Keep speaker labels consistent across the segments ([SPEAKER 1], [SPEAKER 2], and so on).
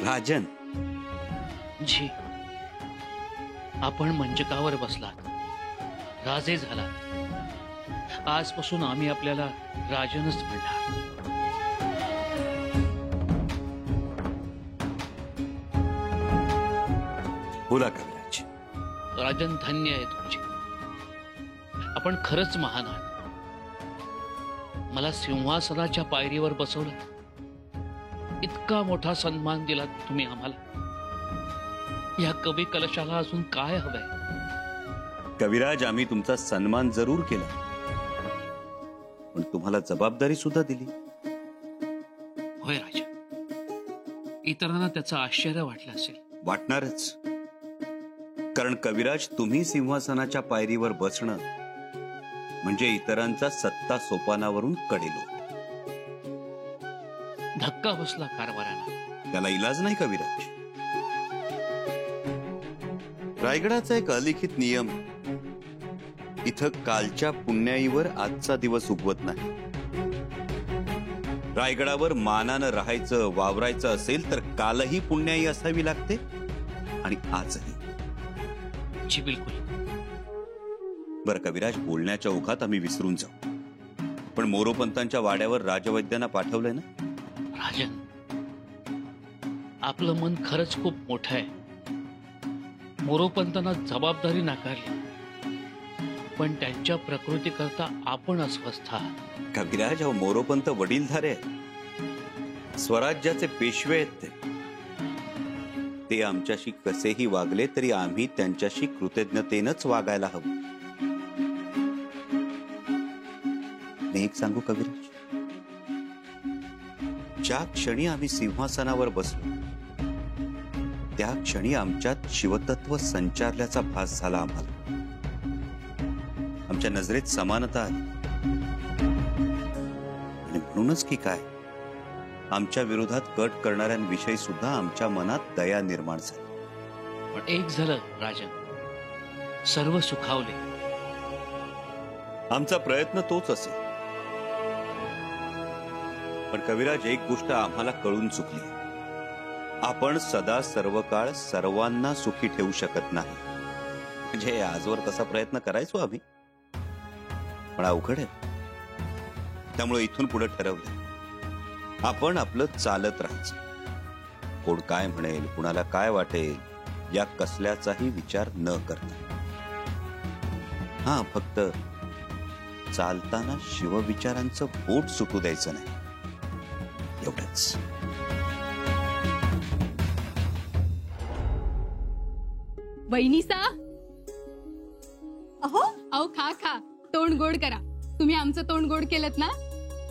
[SPEAKER 1] राजन
[SPEAKER 2] जी, आपण मंचकावर बसलात, राजे झाला. आजपासून आम्ही आपल्याला राजनच म्हणणार.
[SPEAKER 1] बोला कविराज.
[SPEAKER 2] राजन, धन्य आहे तुमचे. आपण खरंच महान आहात. मला सिंहासनाच्या पायरीवर बसवलं. इतका मोठा सन्मान दिला तुम्ही आम्हाला. या कवी कलशाला अजून काय हवंय?
[SPEAKER 1] कविराज, आम्ही तुमचा सन्मान जरूर केला, पण तुम्हाला जबाबदारी सुद्धा दिली.
[SPEAKER 2] होय राजा, इतरांना त्याचं आश्चर्य वाटलं असेल.
[SPEAKER 1] वाटणारच, कारण कविराज, तुम्ही सिंहासनाच्या पायरीवर बसणं म्हणजे इतरांचा सत्ता सोपानावरून कडेलो.
[SPEAKER 2] धक्का बसला कारभाराला.
[SPEAKER 1] त्याला इलाज नाही कविराज. रायगडाचा एक अलिखित नियम, इथं कालच्या पुण्याईवर आजचा दिवस उगवत नाही. रायगडावर मानानं राहायचं, वावरायचं असेल तर कालही पुण्याई असावी लागते आणि आजही.
[SPEAKER 2] जी बिलकुल.
[SPEAKER 1] बरं कविराज, बोलण्याच्या ओघात आम्ही विसरून जाऊ, पण मोरोपंतांच्या वाड्यावर राजवैद्यांना पाठवलंय ना?
[SPEAKER 2] राजन, आपलं मन खरंच खूप मोठं आहे. मोरोपंतांना जबाबदारी नाकारली, पण त्यांच्या प्रकृतीकरता आपण अस्वस्थ आहात.
[SPEAKER 1] कविराज, अहो मोरोपंत वडीलधारे आहेत, स्वराज्याचे पेशवे आहेत. ते आमच्याशी कसेही वागले तरी आम्ही त्यांच्याशी कृतज्ञतेनंच वागायला हवं. मी एक सांगू कविराज, ज्या क्षणी आम्ही सिंहासनावर बसलो त्या क्षणी आमच्यात शिवतत्व संचारल्याचा भास झाला. आम्हाला आमच्या नजरेत समानता आली आणि म्हणूनच की काय, आमच्या विरोधात कट करणाऱ्यांविषयी सुद्धा आमच्या मनात दया निर्माण झाली.
[SPEAKER 2] पण एक झालं राजन, सर्व सुखावले.
[SPEAKER 1] आमचा प्रयत्न तोच असेल, पण कविराज, एक गोष्ट आम्हाला कळून चुकली. आपण सदा सर्व काळ सर्वांना सुखी ठेवू शकत नाही. म्हणजे आजवर तसा प्रयत्न करायचो आम्ही, पण अवघड आहे. त्यामुळे इथून पुढे ठरवलं, आपण आपलं चालत राहायचं. कोण काय म्हणेल, कुणाला काय वाटेल, या कसल्याचाही विचार न करता. हा, फक्त चालताना शिवविचारांचं बोट सुटू द्यायचं नाही, एवढंच.
[SPEAKER 3] वहिनीसा, अहो अहो, खा खा, तोंड गोड करा. तुम्ही आमचं तोंड गोड केलं ना.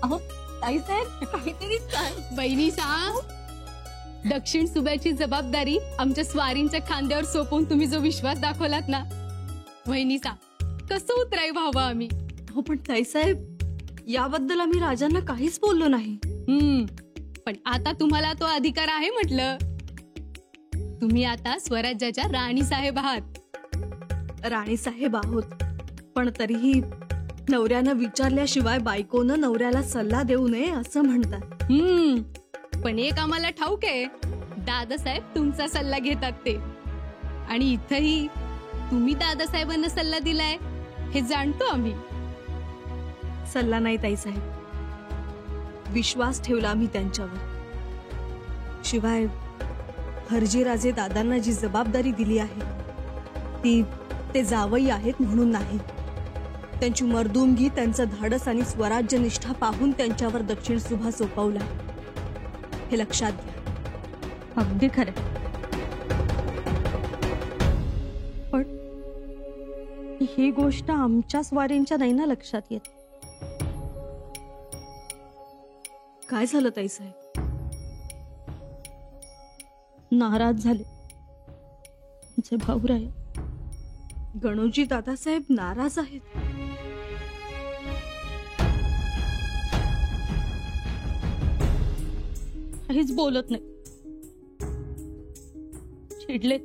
[SPEAKER 3] अहो ताईसाहेब, काहीतरी वहिनीसा, दक्षिण सुब्याची जबाबदारी आमच्या स्वारींच्या खांद्यावर सोपवून तुम्ही जो विश्वास दाखवलात ना, वहिनीसा, कसं उतराय व्हावं आम्ही.
[SPEAKER 4] हो पण ताईसाहेब, याबद्दल आम्ही राजांना काहीच बोललो नाही.
[SPEAKER 3] पण आता तुम्हाला तो अधिकार आहे म्हटलं. तुम्ही आता स्वराज्याच्या राणी साहेब आहात.
[SPEAKER 4] राणी साहेब आहोत, पण तरीही नवऱ्यानं विचारल्याशिवाय बायकोनं नवऱ्याला सल्ला देऊ नये असं म्हणतात.
[SPEAKER 3] पण एक आम्हाला ठाऊक आहे, दादासाहेब तुमचा सल्ला घेतात ते. आणि इथंही तुम्ही दादासाहेबांना सल्ला दिलाय हे जाणतो आम्ही.
[SPEAKER 4] सल्ला नाही ताईसाहेब, विश्वास ठेवला आम्ही त्यांच्यावर. शिवाय हरजीराजे दादांना जी जबाबदारी दिली आहे ती ते जावई आहेत म्हणून नाही. त्यांची मर्दुमगी, त्यांचं धाडस आणि स्वराज्य निष्ठा पाहून त्यांच्यावर दक्षिण सुभा सोपवला, हे लक्षात घ्या.
[SPEAKER 5] अगदी खरं. पण ही गोष्ट आमच्या स्वारींच्या नाही ना लक्षात येत.
[SPEAKER 4] काय झालं ताईसाहेब?
[SPEAKER 5] नाराज झाले आमचे भाऊराय.
[SPEAKER 4] गणोजी दादासाहेब नाराज आहेत?
[SPEAKER 5] काहीच बोलत नाही, चिडले.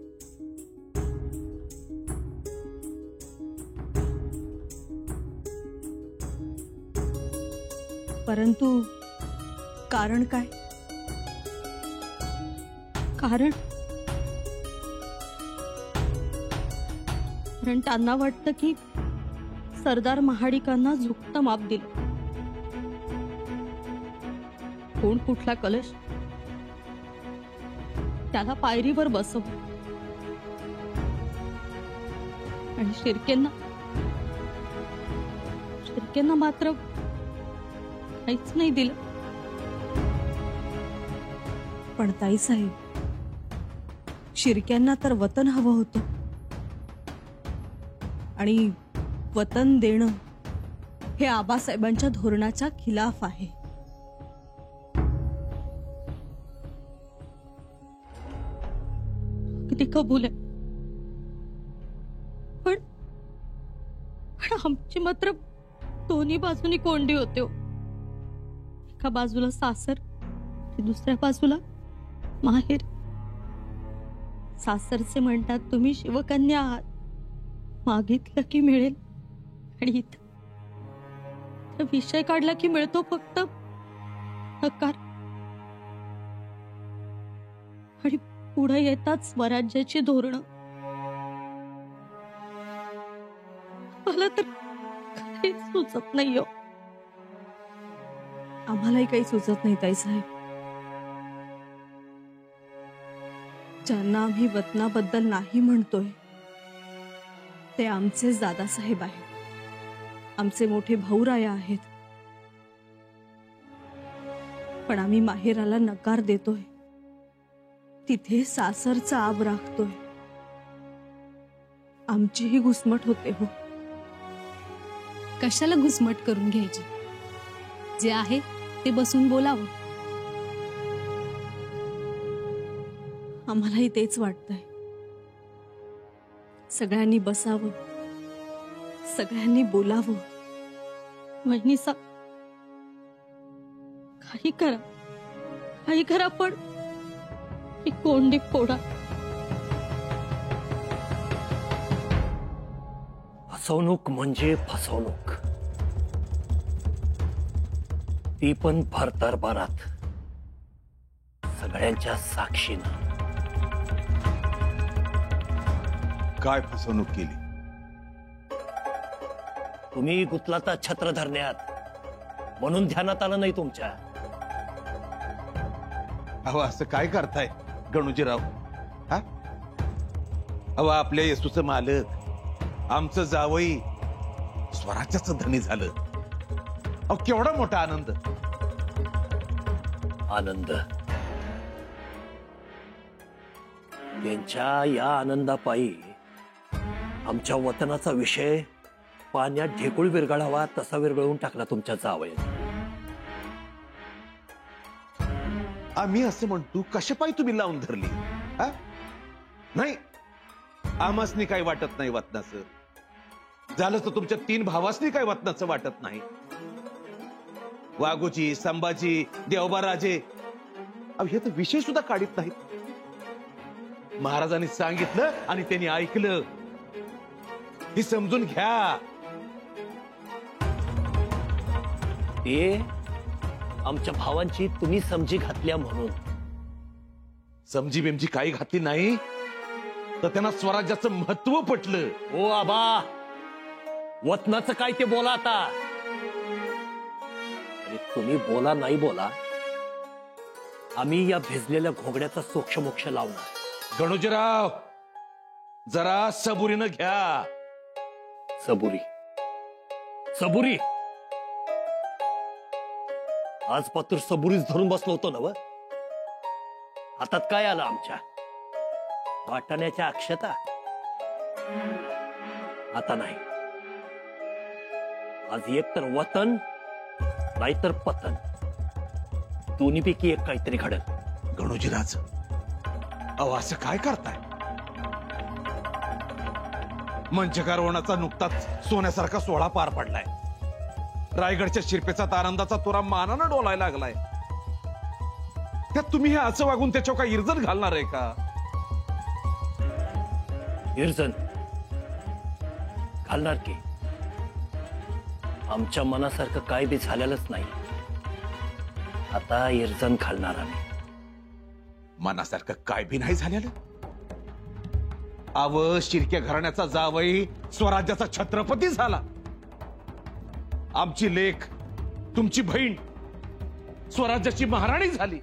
[SPEAKER 4] परंतु कारण काय?
[SPEAKER 5] कारण त्यांना वाटतं की सरदार महाडिकांना झुकतं माप दिलं. कोण कुठला कलश त्याला पायरीवर बसव आणि शिर्केंना मात्र काहीच नाही दिलं.
[SPEAKER 4] पण ताईसाहेब, शिर्क्यांना तर वतन हवं होतं आणि वतन देणं हे आबासाहेबांच्या धोरणाच्या खिलाफ आहे.
[SPEAKER 5] किती कबूल आहे, पण आमची मात्र दोन्ही बाजूनी कोंडी होते हो. एका बाजूला सासर आणि दुसऱ्या बाजूला माहेर. सासरचे म्हणतात तुम्ही शिवकन्या आहात, मागितलं की मिळेल, आणि इथं विषय काढला की मिळतो फक्त नकार. आणि पुढे येतात स्वराज्याची धोरणं. मला तर काहीच सुचत नाही हो.
[SPEAKER 4] आम्हालाही काही सुचत नाही ताईसाहेब. ज्यांना आम्ही वतनाबद्दल नाही म्हणतोय ते आमचेच दादासाहेब आहेत, आमचे मोठे भाऊराया आहेत. पण आम्ही माहेराला नकार देतोय, तिथे सासरचा आब राखतोय. आमचीही घुसमट होते हो.
[SPEAKER 3] कशाला घुसमट करून घ्यायची? जे आहे ते बसून बोलावं.
[SPEAKER 4] आम्हालाही तेच वाटतंय. सगळ्यांनी बसावं, सगळ्यांनी बोलावं.
[SPEAKER 5] वहिनीसा, काही करा पण ही कोंडी फोडा.
[SPEAKER 6] फसवणूक म्हणजे फसवणूक, ती पण भर दरबारात सगळ्यांच्या साक्षीनं.
[SPEAKER 7] काय फसवणूक केली?
[SPEAKER 6] तुम्ही गुतलाता छत्र धरण्यात, म्हणून ध्यानात आलं नाही तुमच्या.
[SPEAKER 7] अहो असं काय करताय गणूजीराव? हा अहो, आपल्या येसूचं मालक, आमचं जावई स्वराज्याचं धनी झालं. अहो केवढा मोठा आनंद.
[SPEAKER 6] आनंद, त्यांच्या या आनंदापायी आमच्या वतनाचा विषय पाण्यात ढेकूळ विरघळावा तसा विरघळून टाकला तुमच्या जावयाने.
[SPEAKER 7] आम्ही असं म्हणतो, कशापायी तुम्ही लावून धरली? हा? नाही, आमासनी काही वाटत नाही वतनाचं. झालं तर तुमच्या 3 भावासनी काही वतनाचं वाटत नाही. वाघोजी, संभाजी, देवबाराजे, अहो हे तर विषय सुद्धा काढत नाहीत. महाराजांनी सांगितलं आणि त्यांनी ऐकलं, ही समजून घ्या.
[SPEAKER 6] ते आमच्या भावांची तुम्ही समजी घातल्या म्हणून.
[SPEAKER 7] समजी बिमजी काही घातली नाही तर त्यांना स्वराज्याचं महत्व पटलं.
[SPEAKER 6] ओ आबा, वतनाचं काय ते बोला आता. आणि तुम्ही बोला नाही बोला, आम्ही या भिजलेल्या घोगड्याचा सोक्षमोक्ष लावणार.
[SPEAKER 7] गणोजीराव, जरा सबुरीनं घ्या.
[SPEAKER 6] सबुरी सबुरी, आज पात्र सबुरीच धरून बसलो होतो ना व. हातात काय आलं आमच्या? वाटाण्याच्या अक्षता. आता नाही. आज एक तर वतन नाहीतर पतन, दोन्हीपैकी एक काहीतरी घडल.
[SPEAKER 7] गणोजीराज, अहो असं काय करताय? मंचकारवणाचा नुकताच सोन्यासारखा सोहळा पार पडलाय. रायगडच्या शिरपेचा आनंदाचा तुरा मानानं डोलायला लागलाय. त्यात तुम्ही हे असं वागून त्याच्यावर काय इर्जन घालणार आहे का?
[SPEAKER 6] इर्जन घालणार की. आमच्या मनासारखं काय बी झालेलंच नाही. आता इर्जन घालणार आम्ही.
[SPEAKER 7] मनासारखं काय बी नाही झालेलं. अव शिर्क्या घराण्याचा जावई स्वराज्याचा छत्रपती झाला. आमची लेक, तुमची बहीण स्वराज्याची महाराणी झाली.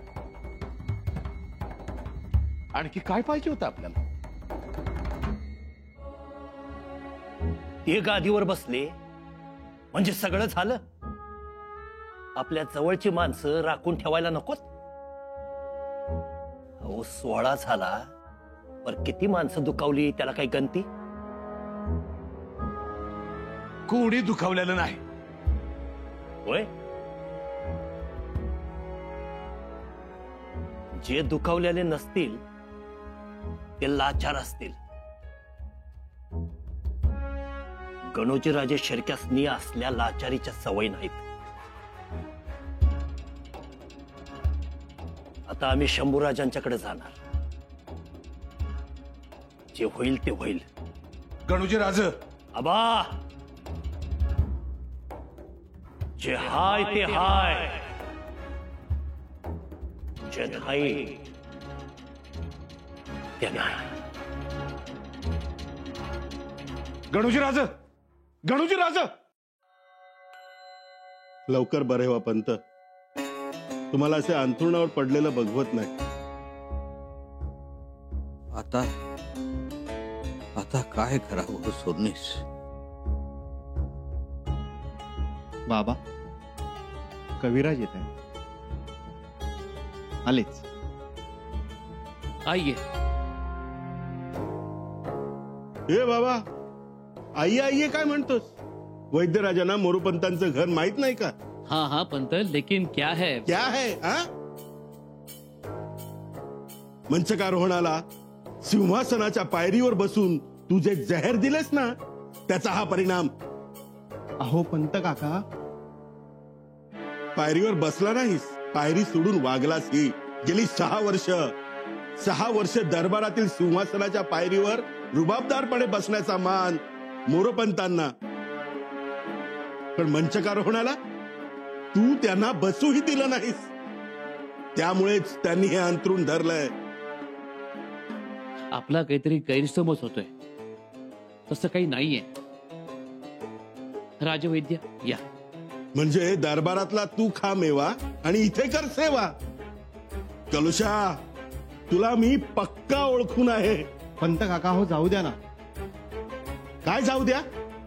[SPEAKER 7] आणखी काय पाहिजे होतं आपल्याला?
[SPEAKER 6] ते गादीवर बसले म्हणजे सगळं झालं. आपल्या जवळची माणसं राखून ठेवायला नकोत. अहो 16 झाला, पर किती माणसं दुखावली त्याला काही गंती?
[SPEAKER 7] कोणी दुखावलेलं नाही.
[SPEAKER 6] होय, जे दुखावलेले नसतील ते लाचार असतील. गणोजी राजे शिर्क्यासनी असल्या लाचारीच्या सवय नाहीत. आता आम्ही शंभूराजांच्याकडे जाणार. जे होईल ते होईल.
[SPEAKER 7] गणोजी राज,
[SPEAKER 6] आबा, जे हाय ते हाय, जे नाही ते नाही.
[SPEAKER 7] गणोजी राज, गणोजी राज.
[SPEAKER 8] लवकर बरे व्हा पंत. तुम्हाला असे अंथरुणावर पडलेलं बघवत नाही.
[SPEAKER 1] आता आता काय करावं सोडणीस?
[SPEAKER 9] बाबा, कविराज येत आहे. आलेच.
[SPEAKER 2] आइये.
[SPEAKER 8] ए बाबा, आई आई काय म्हणतोस? वैद्यराजांना मोरोपंतांचं घर माहित नाही का?
[SPEAKER 2] हाँ हाँ पंत, लेकिन क्या है?
[SPEAKER 8] क्या है हा? मंचकारोहणाला सिंहासनाच्या पायरीवर बसून तू जे जहर दिलेस ना, त्याचा हा परिणाम.
[SPEAKER 9] अहो पंत काका,
[SPEAKER 8] पायरीवर बसला नाहीस, पायरी सोडून वागलास. ही गेली 6 वर्ष दरबारातील सिंहासनाच्या पायरीवर रुबाबदारपणे बसण्याचा मान मोरोपंतांना. पण मंचकारोहणाला तू त्यांना बसूही दिलं नाहीस. त्यामुळेच त्यांनी हे अंतरून धरलंय.
[SPEAKER 2] आपला काहीतरी गैरसमज होतोय. तसं काही नाहीये. राजवैद्य या.
[SPEAKER 8] म्हणजे दरबारातला तू खा मेवा आणि इथे कर सेवा. कलुषा, तुला मी पक्का ओळखून आहे.
[SPEAKER 9] पंत काका, हो जाऊ द्या ना.
[SPEAKER 8] काय जाऊ द्या?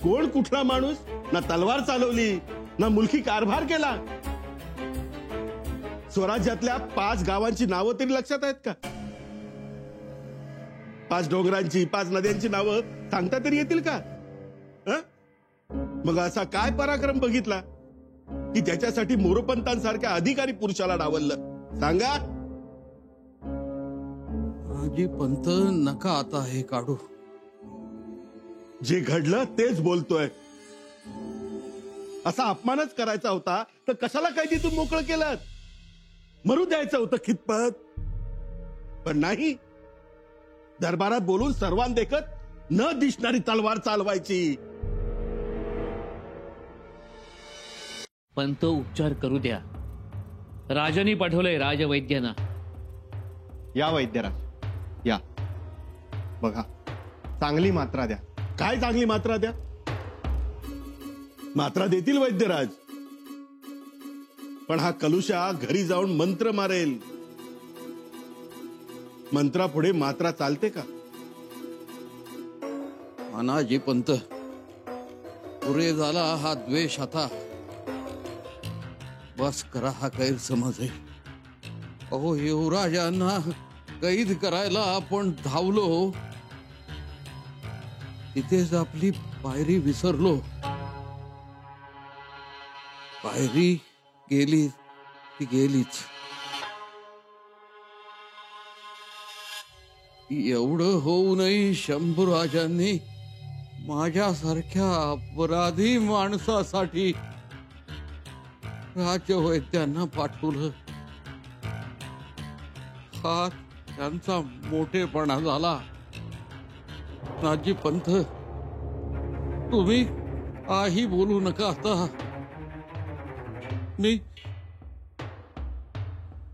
[SPEAKER 8] कोण कुठला माणूस? ना तलवार चालवली, ना मुलकी कारभार केला. स्वराज्यातल्या 5 गावांची नावं तरी लक्षात आहेत का? 5 डोंगरांची, 5 नद्यांची नावं सांगता तरी येतील का? मग असा काय पराक्रम बघितला की त्याच्यासाठी मोरोपंतांसारख्या अधिकारी पुरुषाला डावललं? सांगा.
[SPEAKER 1] आजी पंत, नका आता हे काढू.
[SPEAKER 8] जे घडलं तेच बोलतोय. असा अपमानच करायचा होता तर कशाला कैदीतून मोकळं केलं? मरू द्यायचं होतं खितपत. पण नाही, दरबारात बोलून सर्वांदेखत न दिसणारी तलवार चालवायची.
[SPEAKER 2] पंत, उपचार करू द्या. राजांनी पाठवलंय राजवैद्यांना.
[SPEAKER 9] या वैद्यराज, या. बघा, चांगली मात्रा द्या.
[SPEAKER 8] काय चांगली मात्रा द्या? मात्रा देतील वैद्यराज, पण हा कलुषा घरी जाऊन मंत्र मारेल. मंत्रापुढे मात्रा चालते का?
[SPEAKER 1] अनाजी पंत, पुरे झाला हा द्वेष. आता बस करा हा गैरसमज आहे. अहो, युवराजांना कैद करायला आपण धावलो, तिथेच आपली पायरी विसरलो. पायरी गेली ती गेलीच. एवढं होऊनही शंभूराजांनी माझ्यासारख्या अपराधी माणसासाठी राजवैद्यांना पाठवलं. हा त्यांचा मोठेपणा झाला. नाजी पंत, तुम्ही काही बोलू नका आता.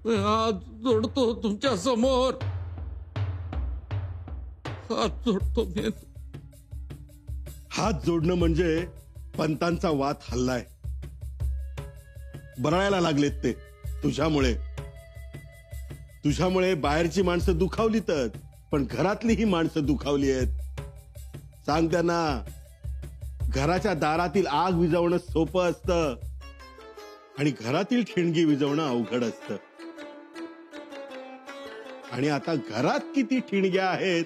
[SPEAKER 10] हात जोडतो तुमच्या समोर, हात जोडतो मी.
[SPEAKER 8] हात जोडणं म्हणजे पंतांचा वात हल्लाय. बरायला लागलेत ते तुझ्यामुळे. तुझ्यामुळे बाहेरची माणसं दुखावलीतच, पण घरातली ही माणसं दुखावली आहेत. सांग त्यांना, घराच्या दारातील आग विझवणं सोपं असतं आणि घरातील ठिणगी विझवणं अवघड असतं. आणि आता घरात किती ठिणग्या आहेत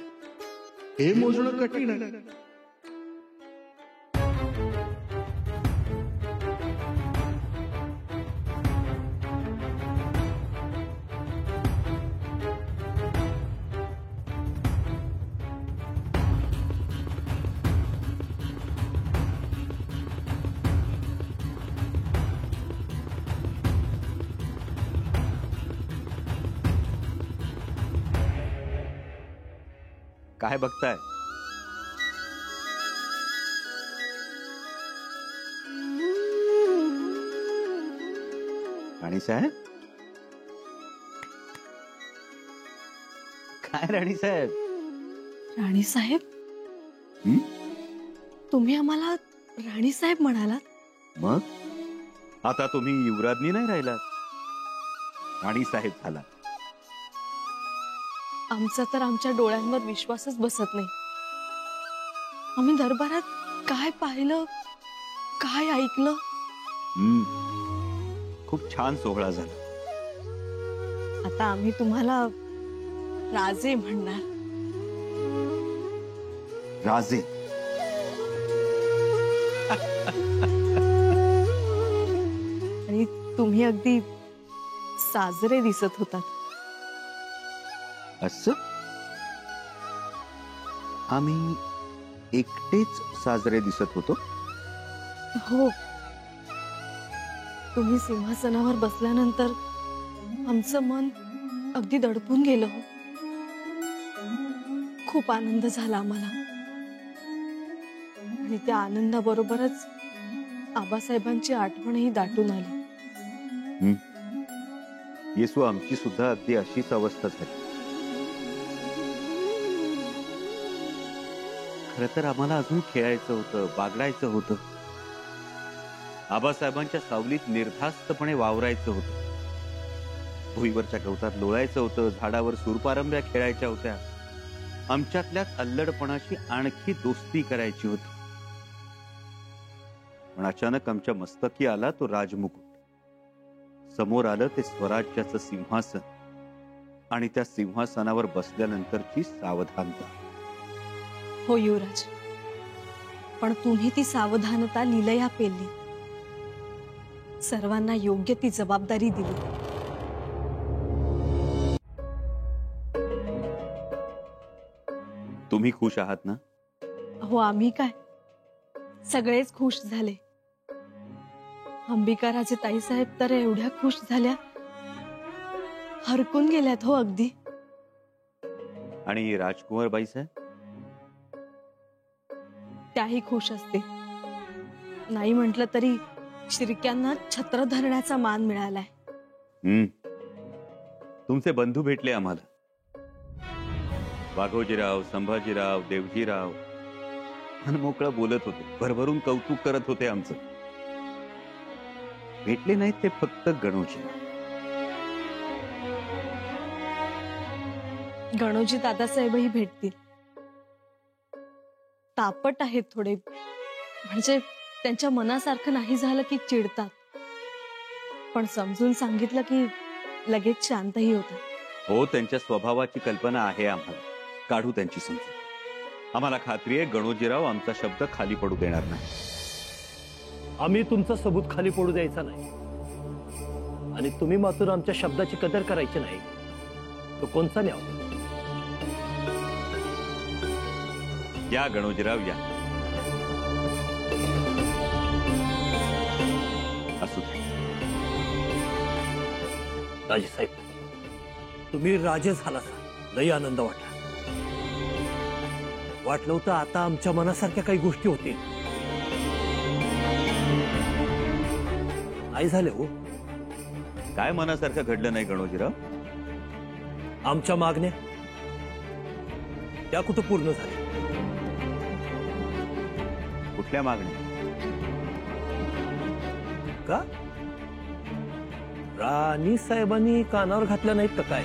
[SPEAKER 8] हे मोजणं कठीण आहे.
[SPEAKER 1] काय बघताय? राणी साहेब, काय राणी साहेब?
[SPEAKER 4] राणी साहेब,
[SPEAKER 1] हं?
[SPEAKER 4] तुम्ही आम्हाला राणी साहेब म्हणालात?
[SPEAKER 1] मग आता तुम्ही युवराजनी नाही राहिला, राणी साहेब झाला.
[SPEAKER 4] आमचा तर आमच्या डोळ्यांवर विश्वासच बसत नाही. आम्ही दरबारात काय पाहिलं, काय ऐकलं.
[SPEAKER 1] खूप छान सोहळा झाला.
[SPEAKER 4] आता आम्ही तुम्हाला राजे म्हणणार.
[SPEAKER 1] राजे?
[SPEAKER 4] आणि तुम्ही अगदी साजरे दिसत होतात.
[SPEAKER 1] असं? आम्ही एकटेच साजरे दिसत होतो?
[SPEAKER 4] हो, तुम्ही सिंहासनावर बसल्यानंतर आमचं मन अगदी दडपून गेलं. खूप आनंद झाला आम्हाला. आणि त्या आनंदाबरोबरच आबासाहेबांची आठवणही दाटून आली.
[SPEAKER 1] येसू, आमची सुद्धा अगदी अशीच अवस्था झाली. खरं तर आम्हाला अजून खेळायचं होतं, बागडायचं होतं, आबासाहेबांच्या सावलीत निर्धास्तपणे वावरायचं होतं, भुईवरच्या गवतात लोळायचं होतं, झाडावर सूरपारंब्या खेळायच्या होत्या. आमच्यातल्याच अल्लडपणाशी आणखी दोस्ती करायची होती. पण अचानक आमच्या मस्तकी आला तो राजमुकुट. समोर आलं ते स्वराज्याचं सिंहासन आणि त्या सिंहासनावर बसल्यानंतरची सावधानता.
[SPEAKER 4] हो युवराज, पण तुम्ही ती सावधानता लीलया पेलली. सर्वांना योग्य ती जबाबदारी दिली.
[SPEAKER 1] तुम्ही खुश आहात ना?
[SPEAKER 4] हो, आम्ही काय, सगळेच खुश झाले. अंबिकाराजे ताईसाहेब तर एवढ्या खुश झाल्या, हरकून गेल्यात हो अगदी.
[SPEAKER 1] आणि राजकुमार बाई साहेब?
[SPEAKER 4] त्याही खुश असते. नाही म्हटलं तरी शिर्क्यांना छत्र धरण्याचा मान मिळालाय.
[SPEAKER 1] तुमचे बंधू भेटले आम्हाला. वाघोजीराव, संभाजीराव, देवजीराव मनमोकळं बोलत होते, भरभरून कौतुक करत होते आमचं. भेटले नाहीत ते फक्त गणोजी.
[SPEAKER 4] गणोजी दादासाहेबही भेटतील. तापट आहेत थोडे, म्हणजे त्यांच्या मनासारखं नाही झालं की चिडतात, पण समजून सांगितलं की लगेच शांतही होतात.
[SPEAKER 1] हो, त्यांच्या स्वभावाची कल्पना आहे आम्हाला. काढू त्यांची समजून. आम्हाला खात्री आहे गणोजीराव आमचा शब्द खाली पडू देणार नाही.
[SPEAKER 6] आम्ही तुमचा सबूत खाली पडू द्यायचा नाही, आणि तुम्ही मात्र आमच्या शब्दाची कदर करायची नाही. तो कोणचा न्याव?
[SPEAKER 1] या गणोजीराव या. असू दे.
[SPEAKER 6] राजेसाहेब, तुम्ही राजे झाला, लई आनंद वाटला. वाटलं होतं आता आमच्या मनासारख्या काही गोष्टी होतील. नाही झाले हो.
[SPEAKER 1] काय मनासारखं घडलं नाही गणोजीराव?
[SPEAKER 6] आमच्या मागण्या त्या कुठं पूर्ण झाल्या?
[SPEAKER 1] कुठल्या मागण्या?
[SPEAKER 6] का राणी साहेबांनी कानावर घातल्या नाहीत का काय?